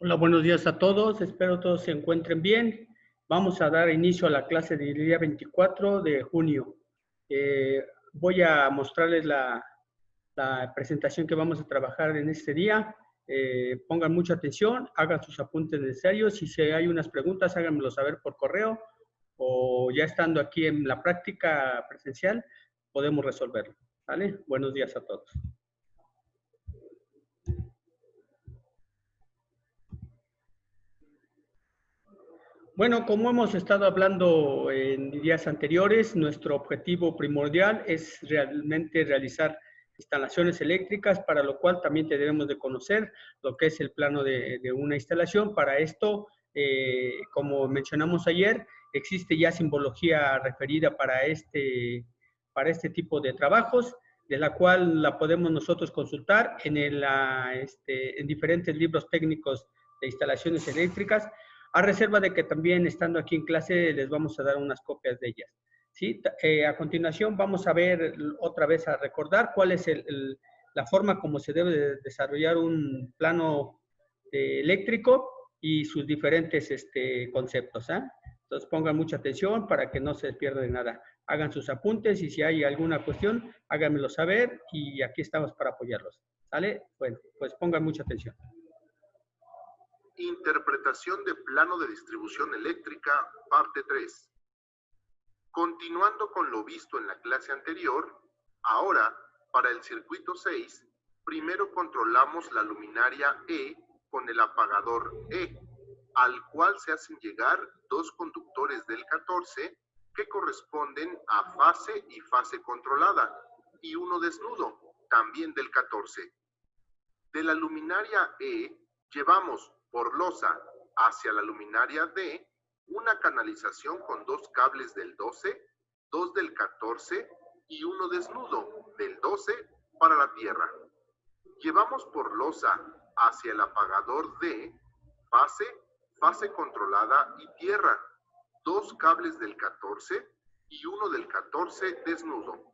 Hola, buenos días a todos. Espero todos se encuentren bien. Vamos a dar inicio a la clase del día 24 de junio. Voy a mostrarles la presentación que vamos a trabajar en este día. Pongan mucha atención, hagan sus apuntes necesarios. Y si hay unas preguntas, háganmelo saber por correo o ya estando aquí en la práctica presencial, podemos resolverlo. ¿Vale? Buenos días a todos. Bueno, como hemos estado hablando en días anteriores, nuestro objetivo primordial es realmente realizar instalaciones eléctricas, para lo cual también debemos de conocer lo que es el plano de una instalación. Para esto, como mencionamos ayer, existe ya simbología referida para este tipo de trabajos, de la cual la podemos nosotros consultar en diferentes libros técnicos de instalaciones eléctricas, a reserva de que también estando aquí en clase les vamos a dar unas copias de ellas. ¿Sí? A continuación vamos a ver otra vez, a recordar cuál es la forma como se debe de desarrollar un plano eléctrico y sus diferentes conceptos. Entonces pongan mucha atención para que no se pierda de nada. Hagan sus apuntes y si hay alguna cuestión, háganmelo saber y aquí estamos para apoyarlos. ¿Sale? Bueno, pues pongan mucha atención. Interpretación de plano de distribución eléctrica, parte 3. Continuando con lo visto en la clase anterior, ahora, para el circuito 6, primero controlamos la luminaria E con el apagador E, al cual se hacen llegar dos conductores del 14 que corresponden a fase y fase controlada, y uno desnudo, también del 14. De la luminaria E llevamos por losa hacia la luminaria D una canalización con dos cables del 12, dos del 14 y uno desnudo del 12 para la tierra. Llevamos por losa hacia el apagador D fase controlada y tierra, dos cables del 14 y uno del 14 desnudo.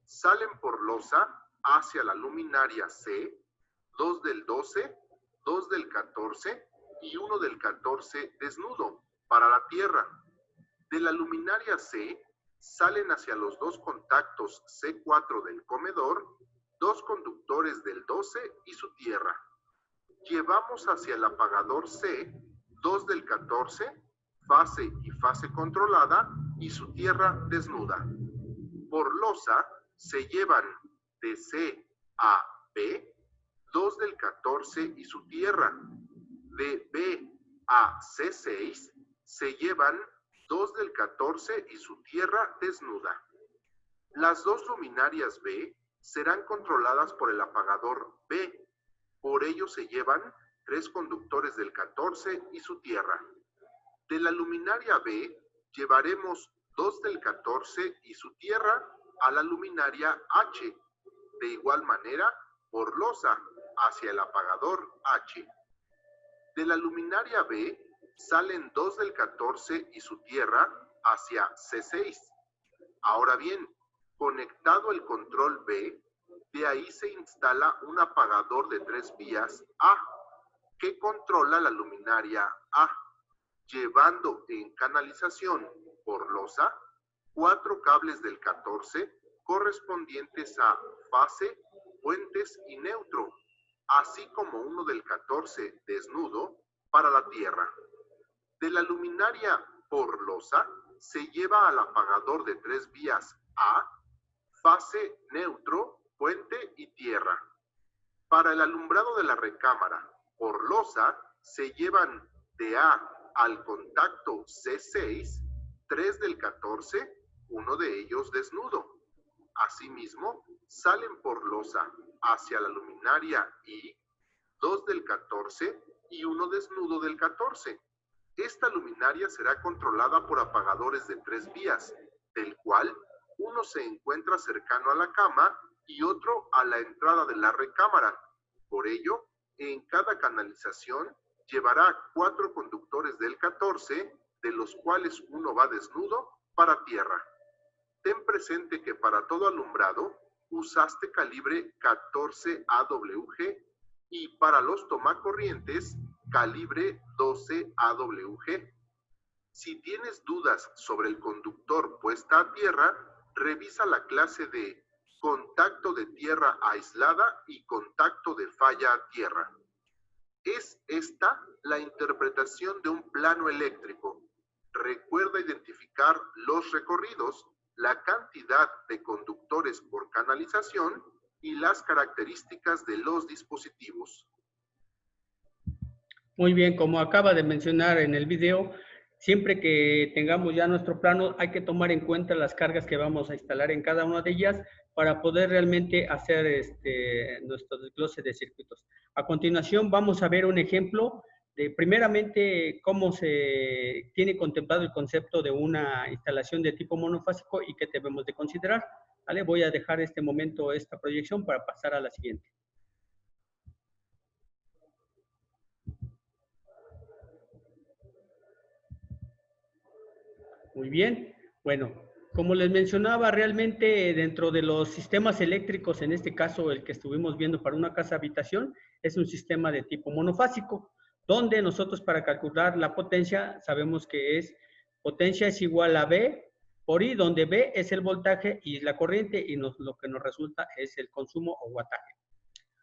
Salen por losa hacia la luminaria C, dos del 12, dos del 14 y uno del 14 desnudo para la tierra. De la luminaria C salen hacia los dos contactos C4 del comedor, dos conductores del 12 y su tierra. Llevamos hacia el apagador C, dos del 14, fase y fase controlada y su tierra desnuda. Por losa se llevan de C a B, dos del 14 y su tierra. De B a C6 se llevan dos del 14 y su tierra desnuda. Las dos luminarias B serán controladas por el apagador B. Por ello se llevan tres conductores del 14 y su tierra. De la luminaria B llevaremos dos del 14 y su tierra a la luminaria H. De igual manera, por losa hacia el apagador H. De la luminaria B salen dos del 14 y su tierra hacia C6. Ahora bien, conectado el control B, de ahí se instala un apagador de 3 vías A, que controla la luminaria A, llevando en canalización por losa 4 cables del 14 correspondientes a fase, puentes y neutro, así como uno del 14 desnudo para la tierra. De la luminaria por losa se lleva al apagador de 3 vías A, fase, neutro, puente y tierra. Para el alumbrado de la recámara por losa se llevan de A al contacto C6, 3 del 14, uno de ellos desnudo. Asimismo, salen por losa hacia la luminaria I, 2 del 14 y uno desnudo del 14. Esta luminaria será controlada por apagadores de 3 vías, del cual uno se encuentra cercano a la cama y otro a la entrada de la recámara. Por ello, en cada canalización llevará 4 conductores del 14, de los cuales uno va desnudo para tierra. Ten presente que para todo alumbrado usaste calibre 14 AWG y para los tomacorrientes calibre 12 AWG. Si tienes dudas sobre el conductor puesta a tierra, revisa la clase de contacto de tierra aislada y contacto de falla a tierra. Es esta la interpretación de un plano eléctrico. Recuerda identificar los recorridos, la cantidad de conductores por canalización y las características de los dispositivos. Muy bien, como acaba de mencionar en el video, siempre que tengamos ya nuestro plano, hay que tomar en cuenta las cargas que vamos a instalar en cada una de ellas para poder realmente hacer nuestro desglose de circuitos. A continuación vamos a ver un ejemplo de primeramente cómo se tiene contemplado el concepto de una instalación de tipo monofásico y qué debemos de considerar. ¿Vale? Voy a dejar este momento esta proyección para pasar a la siguiente. Muy bien. Bueno, como les mencionaba, realmente dentro de los sistemas eléctricos, en este caso el que estuvimos viendo para una casa habitación, es un sistema de tipo monofásico, donde nosotros para calcular la potencia sabemos que es potencia es igual a V por I, donde V es el voltaje y la corriente y lo que nos resulta es el consumo o wattaje.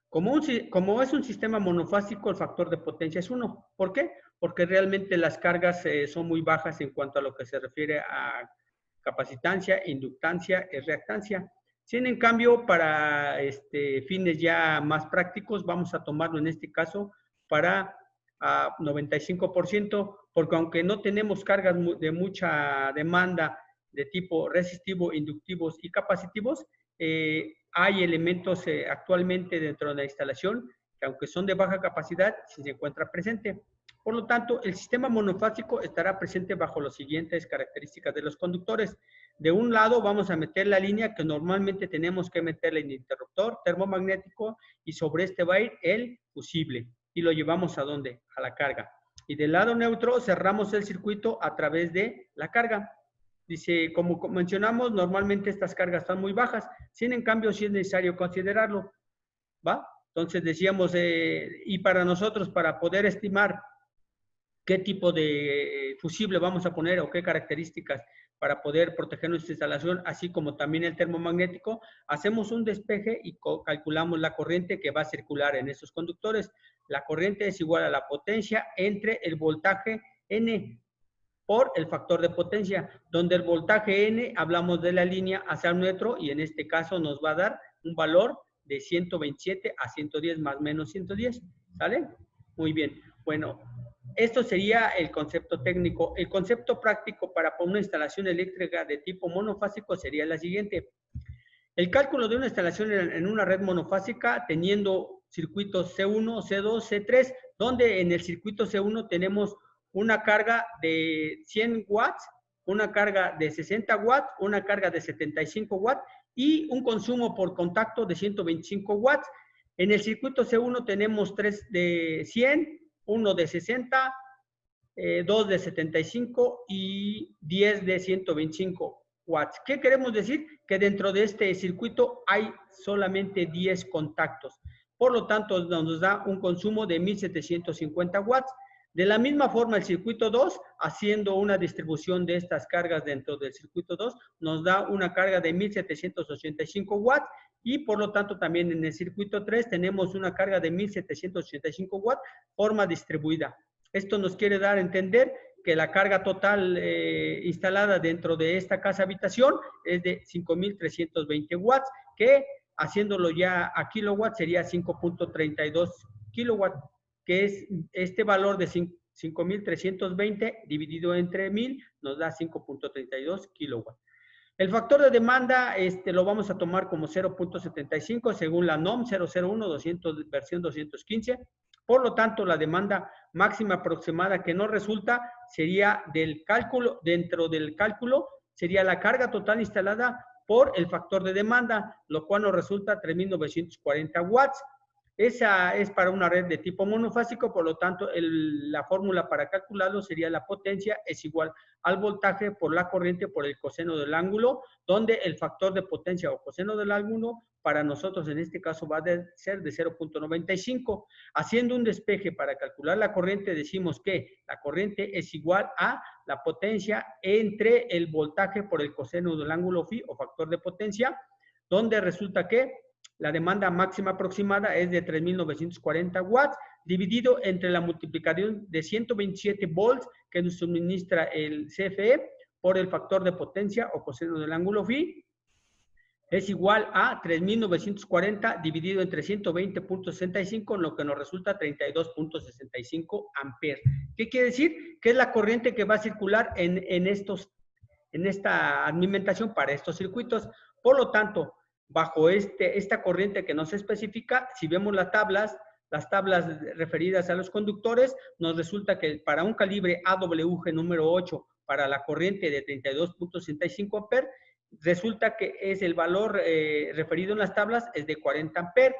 Como es un sistema monofásico, el factor de potencia es 1. ¿Por qué? Porque realmente las cargas son muy bajas en cuanto a lo que se refiere a capacitancia, inductancia y reactancia. Sin en cambio, para fines ya más prácticos, vamos a tomarlo en este caso para 95%, porque aunque no tenemos cargas de mucha demanda de tipo resistivo, inductivos y capacitivos, hay elementos actualmente dentro de la instalación que aunque son de baja capacidad, sí se encuentra presente. Por lo tanto, el sistema monofásico estará presente bajo las siguientes características de los conductores. De un lado vamos a meter la línea que normalmente tenemos que meterle en el interruptor termomagnético y sobre este va a ir el fusible. ¿Y lo llevamos a dónde? A la carga. Y del lado neutro cerramos el circuito a través de la carga. Dice, como mencionamos, normalmente estas cargas están muy bajas, sin en cambio sí es necesario considerarlo, ¿va? Entonces decíamos, y para nosotros, para poder estimar qué tipo de fusible vamos a poner o qué características para poder proteger nuestra instalación, así como también el termomagnético, hacemos un despeje y calculamos la corriente que va a circular en esos conductores. La corriente es igual a la potencia entre el voltaje N por el factor de potencia, donde el voltaje N hablamos de la línea hacia el neutro y en este caso nos va a dar un valor de 127 a 110 más o menos 110, ¿sale? Muy bien, bueno, esto sería el concepto técnico. El concepto práctico para una instalación eléctrica de tipo monofásico sería la siguiente. El cálculo de una instalación en una red monofásica teniendo circuitos C1, C2, C3, donde en el circuito C1 tenemos una carga de 100 watts, una carga de 60 watts, una carga de 75 watts y un consumo por contacto de 125 watts. En el circuito C1 tenemos 3 de 100, 1 de 60, 2 de 75 y 10 de 125 watts. ¿Qué queremos decir? Que dentro de este circuito hay solamente 10 contactos. Por lo tanto, nos da un consumo de 1750 watts. De la misma forma, el circuito 2, haciendo una distribución de estas cargas dentro del circuito 2, nos da una carga de 1785 watts y por lo tanto también en el circuito 3 tenemos una carga de 1785 watts, forma distribuida. Esto nos quiere dar a entender que la carga total instalada dentro de esta casa habitación es de 5.320 watts, que haciéndolo ya a kilowatts sería 5.32 kilowatts, que es este valor de 5.320 dividido entre 1.000 nos da 5.32 kilowatts. El factor de demanda lo vamos a tomar como 0.75 según la NOM 001 versión 215. Por lo tanto, la demanda máxima aproximada que nos resulta sería del cálculo, dentro del cálculo, sería la carga total instalada por el factor de demanda, lo cual nos resulta 3.940 watts. Esa es para una red de tipo monofásico, por lo tanto, la fórmula para calcularlo sería la potencia es igual al voltaje por la corriente por el coseno del ángulo, donde el factor de potencia o coseno del ángulo para nosotros en este caso va a ser de 0.95. Haciendo un despeje para calcular la corriente, decimos que la corriente es igual a la potencia entre el voltaje por el coseno del ángulo phi o factor de potencia, donde resulta que la demanda máxima aproximada es de 3.940 watts, dividido entre la multiplicación de 127 volts que nos suministra el CFE por el factor de potencia o coseno del ángulo phi, es igual a 3.940 dividido entre 120.65, lo que nos resulta 32.65 amperes. ¿Qué quiere decir? Que es la corriente que va a circular en esta alimentación para estos circuitos. Por lo tanto, bajo esta corriente que nos especifica, si vemos las tablas referidas a los conductores, nos resulta que para un calibre AWG número 8, para la corriente de 32.65 amperes, resulta que es el valor referido en las tablas es de 40 amperes.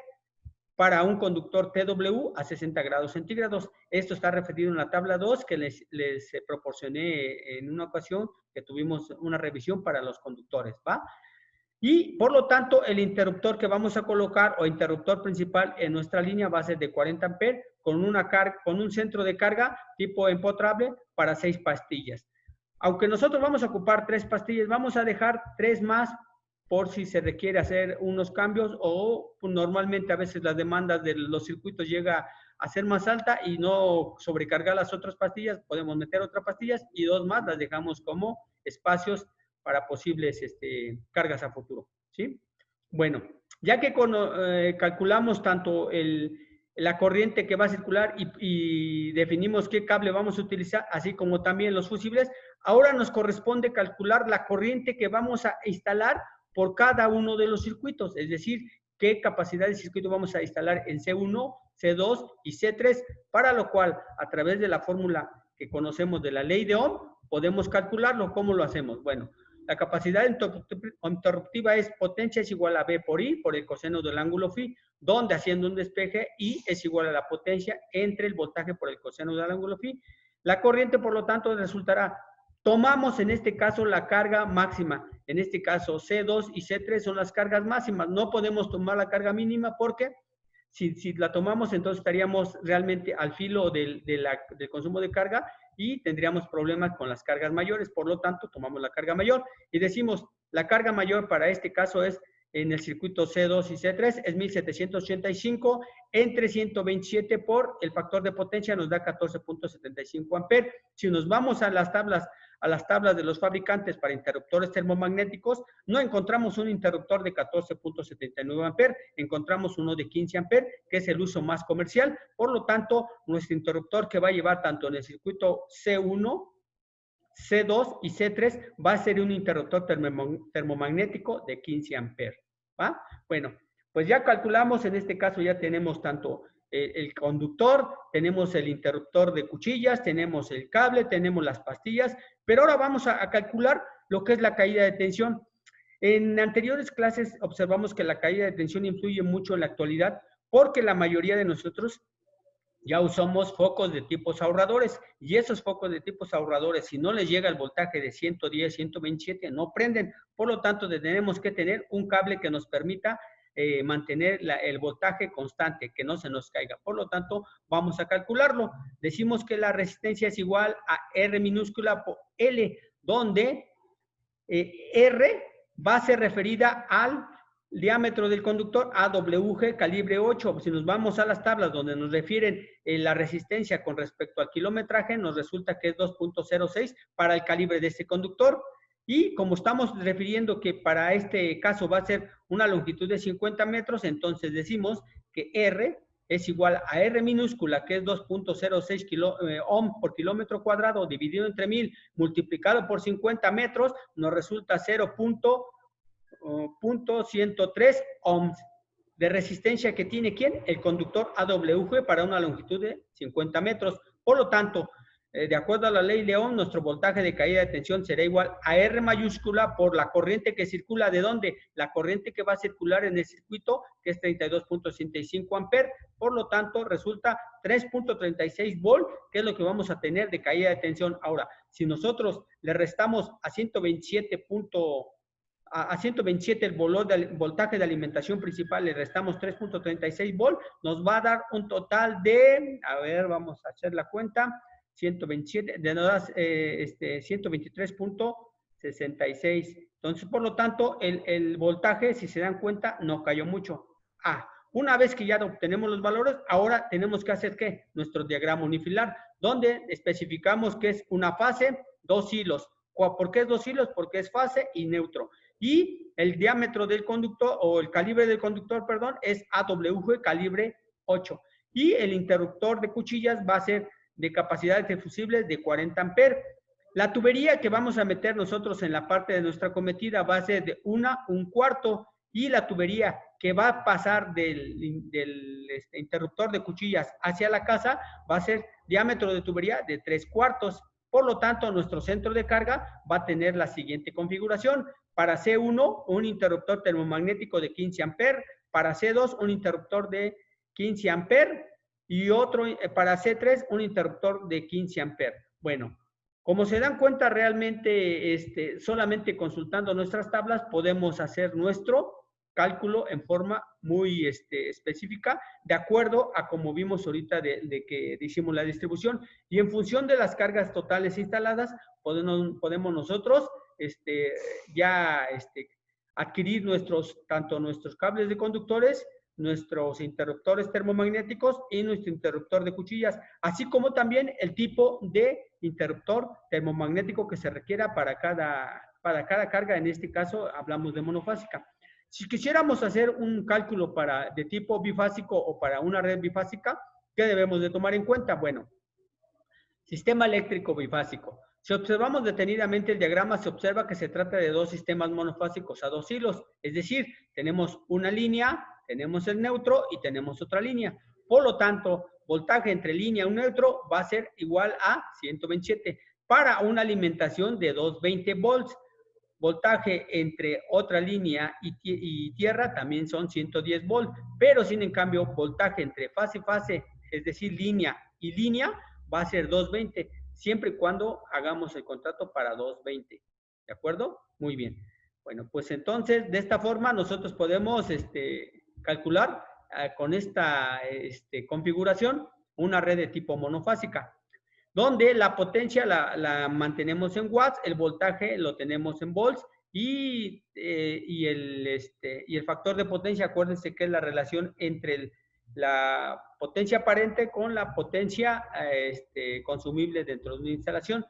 Para un conductor TW a 60 grados centígrados. Esto está referido en la tabla 2 que les proporcioné en una ocasión que tuvimos una revisión para los conductores, ¿va? Y por lo tanto, el interruptor que vamos a colocar o interruptor principal en nuestra línea va a ser de 40 amperes con un centro de carga tipo empotrable para 6 pastillas. Aunque nosotros vamos a ocupar 3 pastillas, vamos a dejar 3 más por si se requiere hacer unos cambios o normalmente a veces las demandas de los circuitos llega a ser más alta y no sobrecargar las otras pastillas, podemos meter otras pastillas y 2 más las dejamos como espacios para posibles cargas a futuro, ¿sí? Bueno, ya que calculamos tanto la corriente que va a circular y definimos qué cable vamos a utilizar, así como también los fusibles, ahora nos corresponde calcular la corriente que vamos a instalar por cada uno de los circuitos, es decir, qué capacidad de circuito vamos a instalar en C1, C2 y C3, para lo cual, a través de la fórmula que conocemos de la ley de Ohm, podemos calcularlo. ¿Cómo lo hacemos? Bueno, la capacidad interruptiva es potencia es igual a B por I, por el coseno del ángulo phi, donde haciendo un despeje, I es igual a la potencia entre el voltaje por el coseno del ángulo phi. La corriente, por lo tanto, resultará, tomamos en este caso la carga máxima, en este caso C2 y C3 son las cargas máximas, no podemos tomar la carga mínima porque si la tomamos entonces estaríamos realmente al filo del consumo de carga y tendríamos problemas con las cargas mayores, por lo tanto tomamos la carga mayor y decimos la carga mayor para este caso es en el circuito C2 y C3 es 1785 entre 127 por el factor de potencia nos da 14.75 amperes. Si nos vamos a las tablas de los fabricantes para interruptores termomagnéticos, no encontramos un interruptor de 14.79 amperes, encontramos uno de 15 amperes, que es el uso más comercial. Por lo tanto, nuestro interruptor que va a llevar tanto en el circuito C1, C2 y C3 va a ser un interruptor termomagnético de 15 amperes. ¿Va? Bueno, pues ya calculamos, en este caso ya tenemos tanto el conductor, tenemos el interruptor de cuchillas, tenemos el cable, tenemos las pastillas, pero ahora vamos a calcular lo que es la caída de tensión. En anteriores clases observamos que la caída de tensión influye mucho en la actualidad porque la mayoría de nosotros ya usamos focos de tipos ahorradores y esos focos de tipos ahorradores, si no les llega el voltaje de 110, 127, no prenden. Por lo tanto, tenemos que tener un cable que nos permita mantener el voltaje constante, que no se nos caiga. Por lo tanto, vamos a calcularlo. Decimos que la resistencia es igual a R minúscula por L, donde R va a ser referida al diámetro del conductor AWG calibre 8. Si nos vamos a las tablas donde nos refieren la resistencia con respecto al kilometraje, nos resulta que es 2.06 para el calibre de este conductor. Y como estamos refiriendo que para este caso va a ser una longitud de 50 metros, entonces decimos que R es igual a R minúscula, que es 2.06 ohm por kilómetro cuadrado, dividido entre 1000, multiplicado por 50 metros, nos resulta 0.103 ohms de resistencia que tiene ¿quién? El conductor AWG para una longitud de 50 metros. Por lo tanto, de acuerdo a la ley León, nuestro voltaje de caída de tensión será igual a R mayúscula por la corriente que circula. ¿De dónde? La corriente que va a circular en el circuito, que es 32.65 amperes. Por lo tanto, resulta 3.36 volt, que es lo que vamos a tener de caída de tensión. Ahora, si nosotros le restamos a 127 el voltaje de alimentación principal, le restamos 3.36 volt, nos va a dar un total de, a ver, vamos a hacer la cuenta, 127, de nada, 123.66. Entonces, por lo tanto, el voltaje, si se dan cuenta, no cayó mucho. Una vez que ya obtenemos los valores, ahora tenemos que hacer, ¿qué? Nuestro diagrama unifilar, donde especificamos que es una fase, dos hilos. ¿Por qué es dos hilos? Porque es fase y neutro. Y el diámetro del conductor, o el calibre del conductor, perdón, es AWG calibre 8. Y el interruptor de cuchillas va a ser de capacidades difusibles de 40 amperes. La tubería que vamos a meter nosotros en la parte de nuestra cometida va a ser de 1/4, y la tubería que va a pasar del interruptor de cuchillas hacia la casa va a ser diámetro de tubería de 3/4. Por lo tanto, nuestro centro de carga va a tener la siguiente configuración. Para C1, un interruptor termomagnético de 15 amperes. Para C2, un interruptor de 15 amperes. Y otro, para C3, un interruptor de 15 amperes. Bueno, como se dan cuenta, realmente solamente consultando nuestras tablas podemos hacer nuestro cálculo en forma muy específica, de acuerdo a como vimos ahorita de que hicimos la distribución. Y en función de las cargas totales instaladas, podemos nosotros adquirir tanto nuestros cables de conductores, nuestros interruptores termomagnéticos y nuestro interruptor de cuchillas, así como también el tipo de interruptor termomagnético que se requiera para cada carga. En este caso hablamos de monofásica. Si quisiéramos hacer un cálculo de tipo bifásico o para una red bifásica, ¿qué debemos de tomar en cuenta? Bueno, sistema eléctrico bifásico. Si observamos detenidamente el diagrama, se observa que se trata de dos sistemas monofásicos a dos hilos. Es decir, tenemos una línea, tenemos el neutro y tenemos otra línea. Por lo tanto, voltaje entre línea y un neutro va a ser igual a 127 para una alimentación de 220 volts. Voltaje entre otra línea y tierra también son 110 volts, pero sin en cambio voltaje entre fase y fase, es decir, línea y línea, va a ser 220, siempre y cuando hagamos el contrato para 220. ¿De acuerdo? Muy bien. Bueno, pues entonces, de esta forma nosotros podemos calcular con esta configuración una red de tipo monofásica, donde la potencia la mantenemos en watts, el voltaje lo tenemos en volts, y el factor de potencia, acuérdense que es la relación entre la potencia aparente con la potencia consumible dentro de una instalación,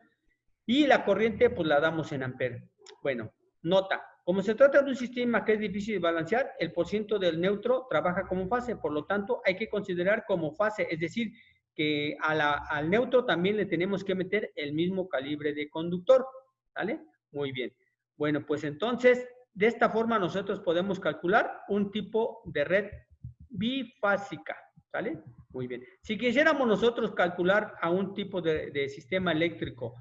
y la corriente pues la damos en amperes. Bueno, nota, como se trata de un sistema que es difícil de balancear, el porciento del neutro trabaja como fase, por lo tanto hay que considerar como fase, es decir, que al neutro también le tenemos que meter el mismo calibre de conductor, ¿vale? Muy bien. Bueno, pues entonces, de esta forma nosotros podemos calcular un tipo de red bifásica, ¿vale? Muy bien. Si quisiéramos nosotros calcular a un tipo de sistema eléctrico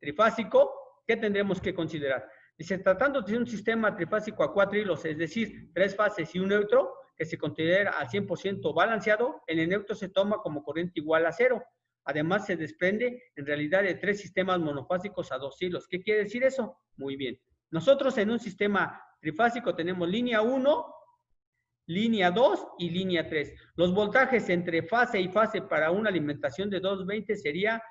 trifásico, ¿qué tendremos que considerar? Dice, tratando de un sistema trifásico a 4 hilos, es decir, 3 fases y un neutro, que se considera al 100% balanceado, en el neutro se toma como corriente igual a 0. Además, se desprende en realidad de 3 sistemas monofásicos a 2 hilos. ¿Qué quiere decir eso? Muy bien. Nosotros en un sistema trifásico tenemos línea 1, línea 2 y línea 3. Los voltajes entre fase y fase para una alimentación de 220 sería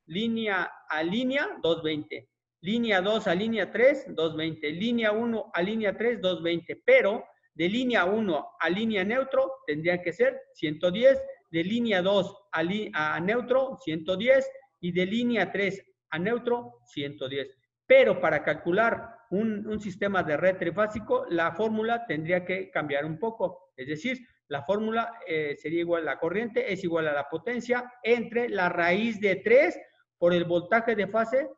línea a línea 220. Línea 2 a línea 3, 220. Línea 1 a línea 3, 220. Pero de línea 1 a línea neutro tendría que ser 110, de línea 2 a neutro 110 y de línea 3 a neutro 110. Pero para calcular un sistema de red trifásico, la fórmula tendría que cambiar un poco. Es decir, la fórmula sería igual, la corriente es igual a la potencia entre la raíz de 3 por el voltaje de fase,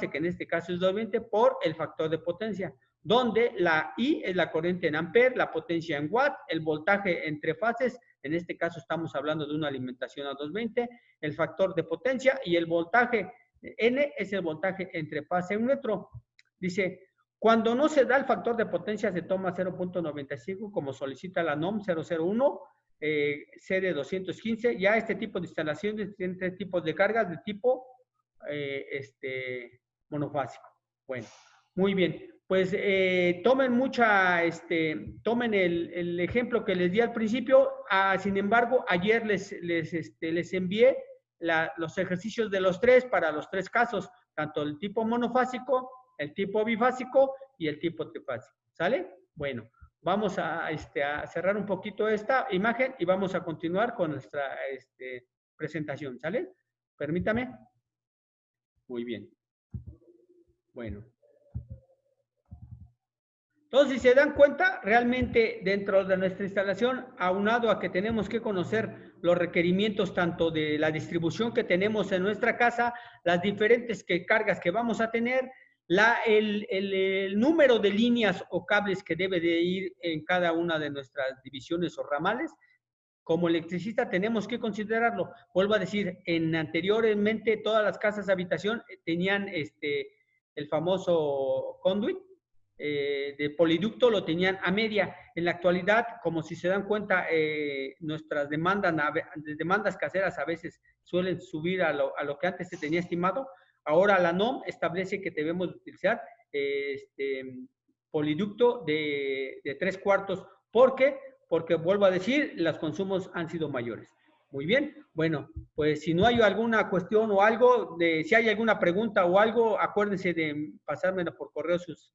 que en este caso es 220, por el factor de potencia, donde la I es la corriente en amperes, la potencia en watt, el voltaje entre fases En este caso estamos hablando de una alimentación a 220, el factor de potencia y el voltaje N es el voltaje entre fase neutro. Dice, cuando no se da el factor de potencia se toma 0.95 como solicita la NOM 001, CD 215. Ya este tipo de instalaciones tienen 3 tipos de cargas de tipo monofásico. Bueno, muy bien. Pues tomen tomen el ejemplo que les di al principio. Sin embargo, ayer les envié los ejercicios de los 3 para los 3 casos, tanto el tipo monofásico, el tipo bifásico y el tipo trifásico. ¿Sale? Bueno, vamos a cerrar un poquito esta imagen y vamos a continuar con nuestra presentación. ¿Sale? Permítame. Muy bien. Bueno. Entonces, si se dan cuenta, realmente dentro de nuestra instalación, aunado a que tenemos que conocer los requerimientos tanto de la distribución que tenemos en nuestra casa, las diferentes cargas que vamos a tener, el número de líneas o cables que debe de ir en cada una de nuestras divisiones o ramales, como electricista tenemos que considerarlo. Vuelvo a decir, anteriormente todas las casas de habitación tenían el famoso conduit, de poliducto lo tenían a media. En la actualidad, como si se dan cuenta, nuestras demandas caseras a veces suelen subir a lo que antes se tenía estimado. Ahora la NOM establece que debemos utilizar poliducto de 3/4. ¿Por qué? Porque vuelvo a decir, los consumos han sido mayores. Muy bien, bueno, pues si no hay alguna cuestión o algo, si hay alguna pregunta o algo, acuérdense de pasármela por correo sus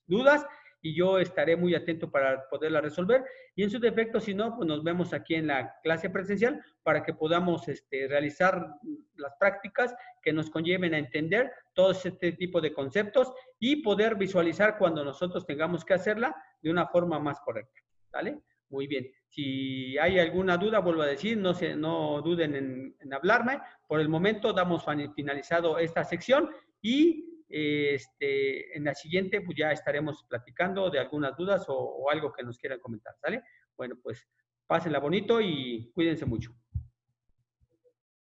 dudas y yo estaré muy atento para poderla resolver. Y en su defecto, si no, pues nos vemos aquí en la clase presencial para que podamos realizar las prácticas que nos conlleven a entender todo este tipo de conceptos y poder visualizar cuando nosotros tengamos que hacerla de una forma más correcta. ¿Vale? Muy bien. Si hay alguna duda, vuelvo a decir, no duden en hablarme. Por el momento damos finalizado esta sección y en la siguiente pues ya estaremos platicando de algunas dudas o algo que nos quieran comentar, ¿sale? Bueno, pues pásenla bonito y cuídense mucho.